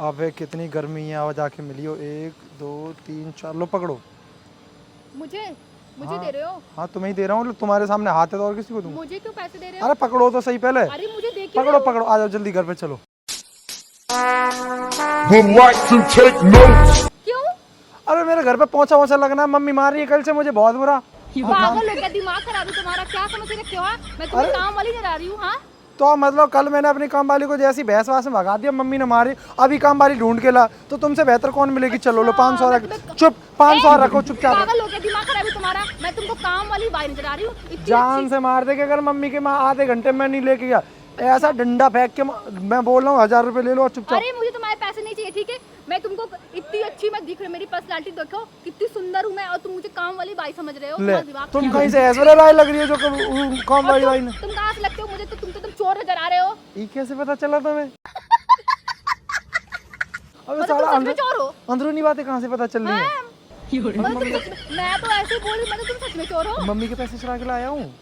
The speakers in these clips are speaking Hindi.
अबे कितनी गर्मी है, आवाज आके मिलियो। 1 2 3 4 लो पकड़ो। मुझे हाँ, दे रहे हो? हाँ तुम्हें ही दे रहा हूँ, तुम्हारे सामने हाथ है तो और किसी को दूँ? मुझे क्यों पैसे दे रहे हो? अरे पकड़ो तो सही पहले। अरे मुझे दे क्यों पकड़ो रहे हो? पकड़ो, आ जाओ जल्दी घर पे चलो। would like to take notes. क्यों? अरे मेरे घर पे पोंछा वोछा लगना है, मम्मी मार रही है कल से मुझे बहुत बुरा। पागल हो गया, दिमाग खराब है तुम्हारा? क्या समझ रखे हो? हाँ? मैं तुम्हें काम वाली नजर रही हूँ? हाँ, तो मतलब कल मैंने अपनी काम वाली को जैसी भैंस वास में भगा दिया, मम्मी ने मारी, अभी काम वाली ढूंढ के ला, तो तुमसे बेहतर कौन मिलेगी? चलो लो 500 रख, चुप 500 रखो चुपचाप। पागल हो गया, दिमाग खराब है तुम्हारा? मैं तुमको काम वाली बाई नजर आ रही हूँ? इतनी जान से मार दे के अगर मम्मी के माँ आधे घंटे में नहीं लेके गया, ऐसा डंडा फेंक के मैं बोल रहा हूँ 1000 रुपए ले लो और चुपचाप। अरे मुझे तुम्हारे पैसे नहीं चाहिए, ठीक है? मैं तुमको इतनी अच्छी मैं दिख रही, मेरी पर्सनालिटी देखो कितनी सुंदर हूँ मैं, और तुम मुझे काम वाली बाई समझ रहे हो? ले तुम्हारा दिमाग तुम खराब कहीं है। से ऐश्वर्या राय लग रही है जो कौन वाली भाई ने। तुम कहाँ से लगते हो मुझे? तो तुम चोर नजर आ रहे हो। ये कैसे पता चला तुम्हें? अबे मतलब साला तुम सच में चोर हो? अंदरूनी बातें कहाँ से पता चल रही है? मतलब मैं तो ऐसे ही बोल रही, मतलब तुम सच में चोर हो? मम्मी के पैसे चुरा के लाया हूँ।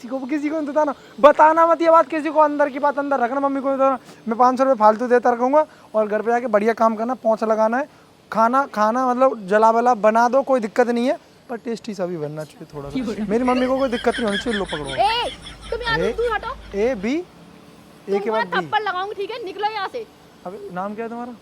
किसी को नहीं बताना मत ये बात किसी को, अंदर की बात अंदर रखना, मम्मी को बताना। मैं 500 रुपये फालतू देता रखूंगा और घर पे जाके बढ़िया काम करना, पोंछा लगाना है, खाना मतलब जला बला बना दो, कोई दिक्कत नहीं है, पर टेस्टी सा भी बनना चाहिए थोड़ा सा। मेरी मम्मी को कोई दिक्कत नहीं होनी चाहिए। लो पकड़ो। ए, तुम यहाँ से दूर हटो। ए बी, ए के बाद बी। थप्पड़ लगाऊंगी, ठीक है? निकलो यहाँ से। अबे नाम क्या है तुम्हारा?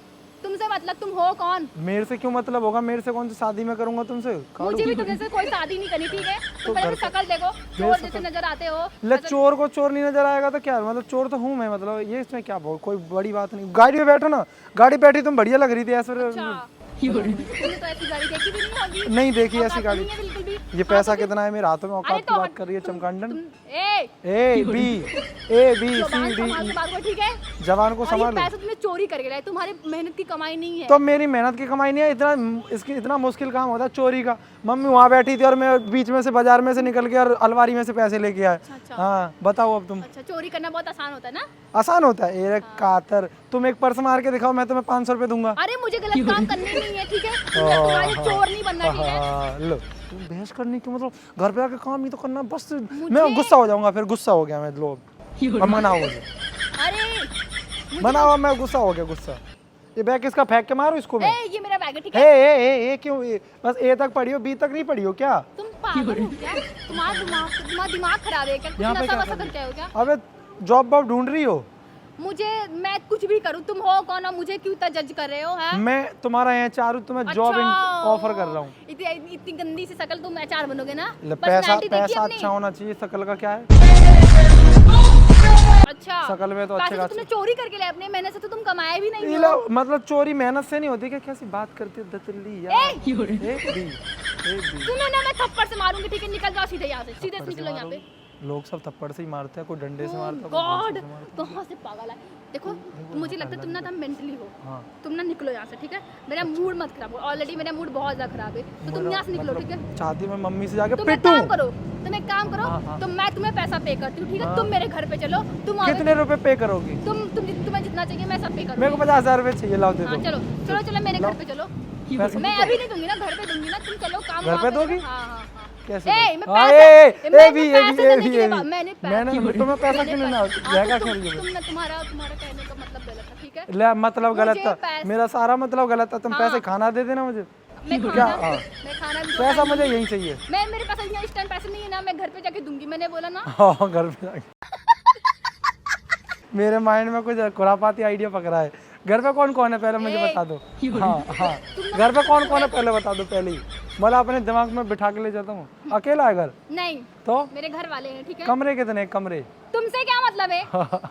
तुमसे मतलब तुम हो कौन? मेरे से क्यों मतलब होगा? मेरे से कौन सी शादी में करूंगा तुमसे? मुझे भी तुमसे कोई शादी नहीं करनी, ठीक है? तुम पहले शक्ल देखो, चोर जैसे नजर आते हो। ले चोर को चोर नहीं नजर आएगा तो क्या, मतलब चोर तो हूँ मैं, मतलब ये इसमें क्या बहुत कोई बड़ी बात नहीं। गाड़ी में बैठो ना, गाड़ी बैठी तुम बढ़िया लग रही थी ऐसे। अच्छा, तुमने तो ऐसी गाड़ी देखी भी नहीं होगी। नहीं देखी ऐसी औकात गाड़ी। नहीं है बिल्कुल भी। ये पैसा कितना है मेरे हाथों में? औकात अरे की तो बात कर रही है चमकांडन। ए, ए बी जुबान सी संभाल के डी। बात करो, ठीक है? जवान को और ये संभालो। पैसा तुमने चोरी करके लाए, तुम्हारी मेहनत की कमाई नहीं है। तो मेरी मेहनत की कमाई नहीं है, इतना मुश्किल काम होता है चोरी का। मम्मी वहाँ बैठी थी और मैं बीच में से बाजार में से निकल के और अलमारी में से पैसे लेके आया। अच्छा। हाँ बताओ अब तुम। अच्छा, चोरी करना बहुत आसान होता है ना? आसान होता है? एक कातर, तुम एक पर्स मार के दिखाओ, मैं तुम्हें 500 रुपये दूंगा। अरे मुझे गलत काम करने नहीं है, ठीक है? तुम्हारे चोर नहीं बनना, ठीक है? लो तुम बहस करने की मतलब घर पे आके काम ही तो करना बस। मैं गुस्सा हो जाऊंगा, फिर गुस्सा हो गया मैं। लो अब मनाओ मुझे, अरे मनाओ, मैं गुस्सा हो गया, गुस्सा। ये बैग किसका? फेंक के मारो इसको मैं। ये मेरा बैग है, ठीक ए है? ए ए क्यों ए? बस ए तक पढ़ी हो, बी तक नहीं पढ़ी हो क्या? तुम पागल हो क्या? तुम्हारा दिमाग खराब है क्या? यहाँ पे नशा क्या वशा कर करके आए हो क्या? अबे जॉब वॉब ढूंढ रही हो? मैं कुछ भी करूं, तुम हो कौन और मुझे क्यों इतना जज कर रहे हो? हैं? मैं तुम्हारा यहाँ चारू, तुम्हें जॉब ऑफर कर रहा हूँ। इतनी गंदी सी शक्ल, तुम एचआर बनोगे ना? पैसा Personality देखी पैसा अपनी? अच्छा होना चाहिए, शकल का क्या है? अच्छा, शकल में तो पैसे अच्छे तो खासे। तुमने चोरी करके ले, अपने मेहनत से तो तुम कमाए भी नहीं ये हो। लो, मतलब चोरी मेहनत से नहीं होती क्या? कैसी बात करती है दतली यार। ए बी सुनो ना, मैं थप्पड़ से मारूंगी, ठीक है? निकल जाओ सीधे यहाँ से, सीधे से निकलो यहाँ पे। लोग सब थप्पड़ से ही मारते हैं, कोई डंडे से मारता है, कोई गॉड, गोली से मारता कहाँ से पागल है? देखो, मुझे लगता है तुम ना मेंटली हो। हाँ। तुम ना निकलो यहाँ से, ठीक है? मेरा मूड मत खराब हो, ऑलरेडी मेरा मूड बहुत ज्यादा खराब है, तो तुम यहाँ से निकलो, ठीक है? है। चाहती मैं मम्मी से जाके तुम एक पिटूं। काम करो, तुम एक काम करो, हाँ, हाँ। तो मैं तुम्हें पैसा पे करती हूँ, ठीक है? हाँ। तुम मेरे घर पे चलो, तुम आओगे- कितने रुपए पे करोगी? तुम्हें जितना चाहिए मैं सब पे करूँगी। मेरे को 50,000 रुपए चाहिए, लाओ दे हाँ, दो। चलो चलो चलो, मेरे घर पे चलो। पैसे मैं अभी नहीं दूंगी ना, घर पे दूंगी ना, तुम चलो काम घर वहाँ पे करो। दोगी? हाँ हाँ हाँ। कैसे? ए, मैं हाँ, पैसे- ए मैंने भी पैसे देने के लिए भी। मैंने मैंने तुम्हें पैसा क्यों नहीं ना हाँ, जगह तो कर रही हो? तुम्हारा कहने का मतलब गलत था, ठीक है? ले मतलब गलत मुझे था पैसे- मेरा, सारा मतलब गलत था। तुम हाँ। पैसे खाना दे देना मुझे। मैं क्या? खाना हाँ। मैं खाना भी पैसा मुझे यही चाहिए। मेरे पास यहाँ इस टाइम पैसे नहीं है ना, मैं घर पे जाके दूंगी, मैंने बोला ना। हाँ घर पे जाके। मेरे माइंड में कुछ खुरापाती आइडिया पकड़ा है। घर पे कौन कौन है पहले मुझे बता दो। हाँ हाँ, घर पे कौन कौन है पहले बता दो पहले ही, मतलब अपने दिमाग में बिठा के ले जाता हूँ। अकेला है घर? नहीं, तो मेरे घर वाले हैं, ठीक है? कमरे कितने? कमरे तुमसे क्या मतलब है?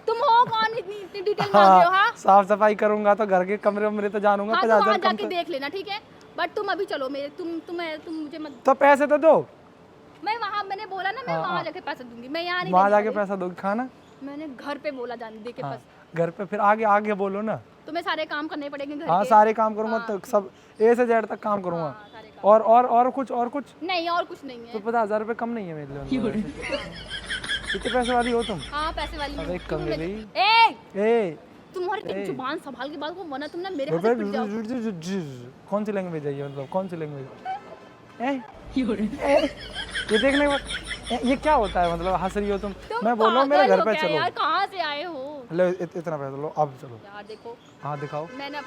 तुम हो कौन, इतनी डिटेल मांग रहे हो? हाँ, साफ सफाई करूंगा तो घर के कमरे उमरे तो जानूंगा। हाँ, तो 50,000 वहाँ कम जाके देख लेना, ठीक है? बट तुम अभी चलो मेरे, तुम मुझे मत। तो पैसे तो दो। मैंने बोला ना, मैं वहाँ जाके पैसे दूंगी, मैं यहाँ नहीं वहाँ देने जाके वाली। पैसा दोगे? खाना मैंने घर पे बोला जाने दे के हाँ, पास। घर पे फिर आगे आगे बोलो ना। तुम्हें सारे काम करने पड़ेंगे घर हाँ के। सारे काम करूंगा तो सब ए से जेड तक काम करूंगा। हाँ, सारे काम। और कुछ नहीं, और कुछ नहीं तो है। 50,000 रुपए कम नहीं है मेरे लिए। कितने पैसे वाली हो तुम? हाँ, पैसे वाली अरे हूँ। कम तुम्हें- गई। ए, ए तुम्हारी जुबान संभाल के बात को, वरना तुम ना मेरे हाथ से पिट जाओ। कौन सी लैंग्वेज है ये, मतलब कौन सी लैंग्वेज? ये देखने के बाद ये क्या होता है, मतलब हंस रही हो तुम? मैं बोल रहा हूँ मेरे घर पे चलो। यार, कहाँ से आए हो? ले इतना पैसा लो, अब चलो। यार देखो हाँ दिखाओ। मैंने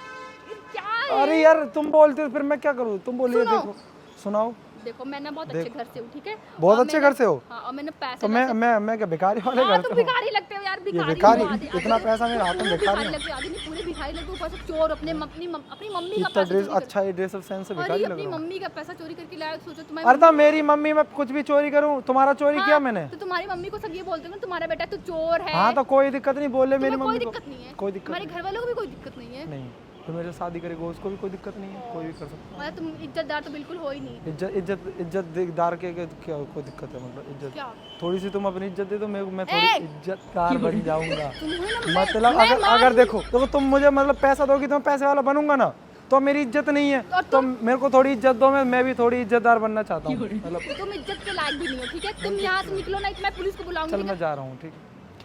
क्या है? अरे यार तुम बोलते हो फिर मैं क्या करूँ, तुम बोलिए। सुनो। देखो सुनाओ। देखो मैं ना बहुत अच्छे घर से हूँ, ठीक है? बहुत और अच्छे मैंने- घर से हो? हाँ, और मैंने पैसे तो मैं क्या भिखारी वाले हाँ घर तुम से हूँ? भिखारी लगते हो यार, ये भिखारी भिखारी, हो, आधे- इतना आधे- पैसा मेरे हाथ में, पूरे भिखारी हूँ। लगते हो, आधे नहीं, पूरे भिखारी लगते हो, ऊपर से चोर अपनी अपनी मम्मी का इतना पैसा ड्रेस चोरी कर- अच्छा, ये ड्रेस ऑफ सेंस से और भिखारी ये लग अपनी रहा हूँ। मम्मी का पैसा चोरी करके लाया, सोचो तुम्हारी अरे तो मेरी मम्मी, मैं कुछ भी चोरी करूँ, तुम्हारा चोरी हाँ, किया मैंने? तो तुम्हारी मम्मी को सब ये बोलते हो ना, तुम्हारा बेटा तो चोर है। हाँ तो कोई दिक्कत नहीं, बोले मेरी तुम्हें कोई मम्मी को। दिक्कत नहीं है, कोई दिक्कत हमारे घर वालों को भी कोई दिक्कत नहीं है। नहीं, तो मेरे से शादी करेगा उसको भी कोई दिक्कत नहीं है, कोई भी कर सकता मतलब तुम इज्जतदार तो बिल्कुल हो ही नहीं। है। इज्जतदार के क्या कोई दिक्कत है, मतलब इज्जत क्या थोड़ी सी तुम अपनी इज्जत दे दो मैं थोड़ी ए! इज्जतदार बन जाऊंगा। तुम्हें ना मतलब मैं अगर मान- अगर देखो तुम मुझे मतलब पैसा दोगी तो मैं पैसे वाला बनूंगा ना, तो मेरी इज्जत नहीं है। और तो मेरे को थोड़ी इज्जत दो, मैं भी थोड़ी इज्जतदार बनना चाहता हूँ। मतलब तुम इज्जत के लायक भी नहीं हो, ठीक है? तुम यहाँ से निकलो, नहीं तो मैं पुलिस को बुलाऊंगी। चल मैं जा रहा हूँ, ठीक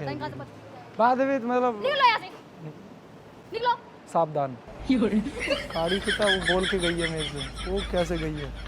है? कहाँ से बच- बाद में मतलब निकलो यहाँ से, निकलो। सावधान। गाड़ी कितना वो बोल के गई है मेरे से, वो कैसे गई है।